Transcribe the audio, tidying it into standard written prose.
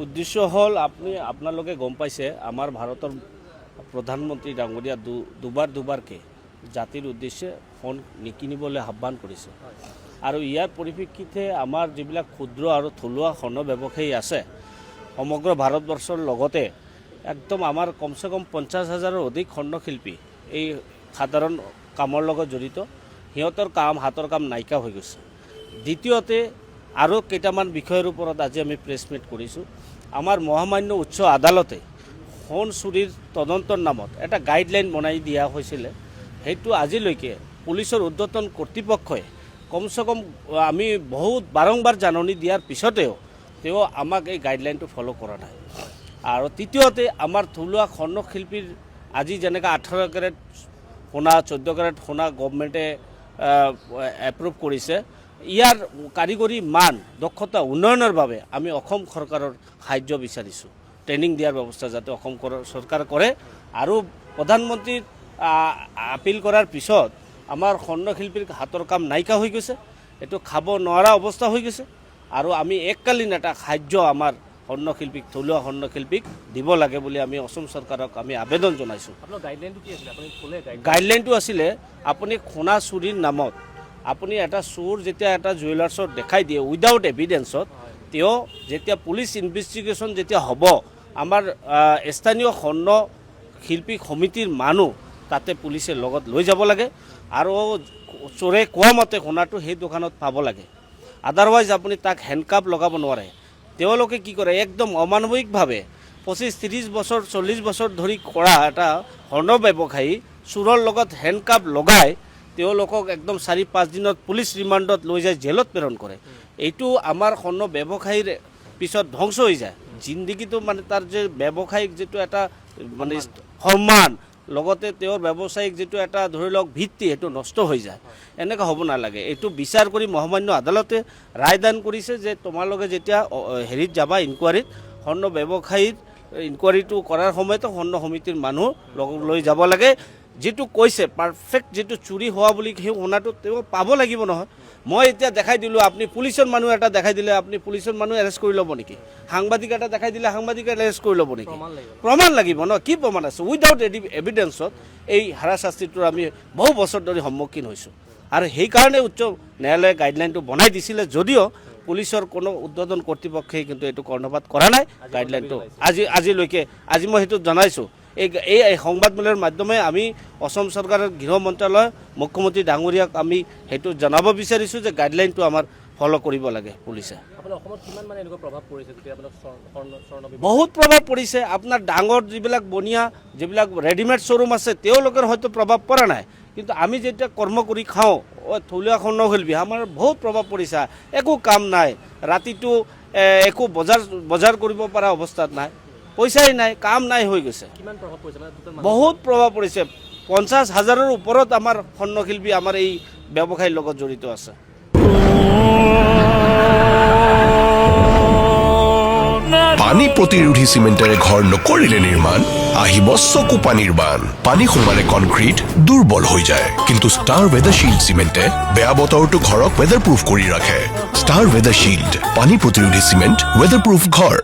উদ্দেশ্য হল আপোনালোকে গম পাইছে আমাৰ ভাৰতৰ প্ৰধানমন্ত্ৰী ডাঙৰীয়া দুবাৰকে জাতিৰ উদ্দেশ্যে ফোন নিকিনিবলৈ আহ্বান কৰিছে আৰু ইয়াৰ পৰিপ্ৰেক্ষিতে আমাৰ যিবিলাক ক্ষুদ্ৰ আৰু থলুৱা খণ্ড ব্যৱসায়ী আছে সমগ্ৰ ভাৰতবৰ্ষৰ লগতে একদম আমাৰ কমচে কম 50,000ৰ অধিক খণ্ডশিল্পী এই সাধাৰণ কামৰ লগত জড়িত সিহঁতৰ হাতৰ কাম নাইকিয়া হৈ গৈছে। দ্বিতীয়তে আৰু কেইটামান বিষয়ৰ ওপৰত আজি আমি প্ৰেছ মিট কৰিছোঁ। আমাৰ মহামান্য উচ্চ আদালতে সোণ চুৰিৰ তদন্তৰ নামত এটা গাইডলাইন বনাই দিয়া হৈছিলে, সেইটো আজিলৈকে পুলিচৰ ঊৰ্ধ্বতন কৰ্তৃপক্ষই কমচে কম আমি বহুত বাৰম্বাৰ জাননী দিয়াৰ পিছতেও তেওঁ আমাক এই গাইডলাইনটো ফ'ল' কৰা নাই। আৰু তৃতীয়তে আমাৰ থলুৱা খণ্ডশিল্পীৰ আজি যেনেকৈ 18 কেৰেট সোণা 14 কেৰেট সোণা গভৰ্ণমেণ্টে এপ্ৰুভ কৰিছে, ইয়াৰ কাৰিকৰী মান দক্ষতা উন্নয়নৰ বাবে আমি অসম চৰকাৰৰ সাহায্য বিচাৰিছোঁ। ট্ৰেইনিং দিয়াৰ ব্যৱস্থা যাতে অসম চৰকাৰ কৰে আৰু প্ৰধানমন্ত্ৰীৰ আপিল কৰাৰ পিছত আমাৰ খণ্ডশিল্পীৰ হাতৰ কাম নাইকিয়া হৈ গৈছে, এইটো খাব নোৱাৰা অৱস্থা হৈ গৈছে আৰু আমি এককালীন এটা সাহায্য আমাৰ খণ্ডশিল্পীক থলুৱা খণ্ডশিল্পীক দিব লাগে বুলি আমি অসম চৰকাৰক আমি আবেদন জনাইছোঁ। গাইডলাইনটো আছিলে আপুনি সোণা চুৰিৰ নামত আপুনি এটা চোৰ যেতিয়া এটা জুৱেলাৰ্ছত দেখাই দিয়ে উইদাউট এভিডেন্সত, তেওঁ যেতিয়া পুলিচ ইনভেষ্টিগেশ্যন যেতিয়া হ'ব আমাৰ স্থানীয় খণ্ড শিল্পী সমিতিৰ মানুহ তাতে পুলিচে লগত লৈ যাব লাগে আৰু চোৰে কোৱা মতে সোণাটো সেই দোকানত পাব লাগে। আদাৰৱাইজ আপুনি তাক হেণ্ডকাপ লগাব নোৱাৰে। তেওঁলোকে কি কৰে একদম অমানৱিকভাৱে 25-30 বছৰ 40 বছৰ ধৰি কৰা এটা খণ্ড ব্যৱসায়ী চোৰৰ লগত হেণ্ডকাপ লগাই তেওঁলোকক একদম 4-5 দিনত পুলিচ ৰিমাণ্ডত লৈ যায় জেলত প্ৰেৰণ কৰে। এইটো আমাৰ খণ্ড ব্যৱসায়ীৰ পিছত ধ্বংস হৈ যায়। জিন্দগীটো মানে তাৰ যে ব্যৱসায়িক যিটো এটা মানে সন্মান লগতে তেওঁৰ ব্যৱসায়িক যিটো এটা ধৰি লওক ভিত্তি সেইটো নষ্ট হৈ যায়। এনেকুৱা হ'ব নালাগে। এইটো বিচাৰ কৰি মহামান্য আদালতে ৰায়দান কৰিছে যে তোমালোকে যেতিয়া হেৰিত যাবা ইনকুৱাৰীত খণ্ড ব্যৱসায়ীৰ ইনকুৱাৰীটো কৰাৰ সময়তে খণ্ড সমিতিৰ মানুহ লৈ যাব লাগে। যিটো কৈছে পাৰফেক্ট যিটো চুৰি হোৱা বুলি সেই সোণাটো তেওঁ পাব লাগিব নহয়। মই এতিয়া দেখাই দিলোঁ, আপুনি পুলিচৰ মানুহ এটা দেখাই দিলে আপুনি পুলিচৰ মানুহ এৰেষ্ট কৰি ল'ব নেকি? সাংবাদিক এটা দেখাই দিলে সাংবাদিকে এৰেষ্ট কৰি ল'ব নেকি? প্ৰমাণ লাগিব ন। কি প্ৰমাণ আছে? উইদাউট এভিডেন্সত এই হাৰাশাস্তিটোৰ আমি বহু বছৰ ধৰি সন্মুখীন হৈছোঁ আৰু সেইকাৰণে উচ্চ ন্যায়ালয়ে গাইডলাইনটো বনাই দিছিলে, যদিও পুলিচৰ কোনো ঊৰ্ধ্বতন কৰ্তৃপক্ষই কিন্তু এইটো কৰ্ণপাত কৰা নাই। গাইডলাইনটো আজিলৈকে মই সেইটো জনাইছোঁ। এই সংবাদমেলৰ মাধ্যমে আমি অসম চৰকাৰৰ গৃহ মন্ত্ৰালয় মুখ্যমন্ত্ৰী ডাঙৰীয়াক আমি সেইটো জনাব বিচাৰিছোঁ যে গাইডলাইনটো আমাৰ ফ'ল' কৰিব লাগে পুলিচে। বহুত প্ৰভাৱ পৰিছে। আপোনাৰ ডাঙৰ যিবিলাক বনিয়া যিবিলাক ৰেডিমেড শ্ব'ৰুম আছে তেওঁলোকৰ হয়তো প্ৰভাৱ পৰা নাই, কিন্তু আমি যেতিয়া কৰ্ম কৰি খাওঁ থলুৱা খণ্ডশিল্পী আমাৰ বহুত প্ৰভাৱ পৰিছে। একো কাম নাই, ৰাতিটো একো বজাৰ কৰিব পৰা অৱস্থাত নাই, পইচাই নাই, কাম নাই হৈ গৈছে। বহুত প্ৰভাৱ পৰিছে। 50,000ৰ ওপৰত আমাৰ খণ্ডশিল্পী আমাৰ এই ব্যৱসায়ীৰ লগত জড়িত আছে। পানী প্ৰতিৰোধী চিমেণ্টেৰে ঘৰ নকৰিলে নিৰ্মাণ আহিব চকু পানীৰ বান। পানী সোমালে কনক্ৰিট দুৰ্বল হৈ যায়, কিন্তু ষ্টাৰ ৱেদাৰশ্বিল্ড চিমেণ্টে বেয়া বতৰটো ঘৰক ৱেদাৰপ্ৰুফ কৰি ৰাখে। ষ্টাৰ ৱেদাৰশ্বিল্ড পানী প্ৰতিৰোধী চিমেণ্ট, ৱেদাৰপ্ৰুফ ঘৰ।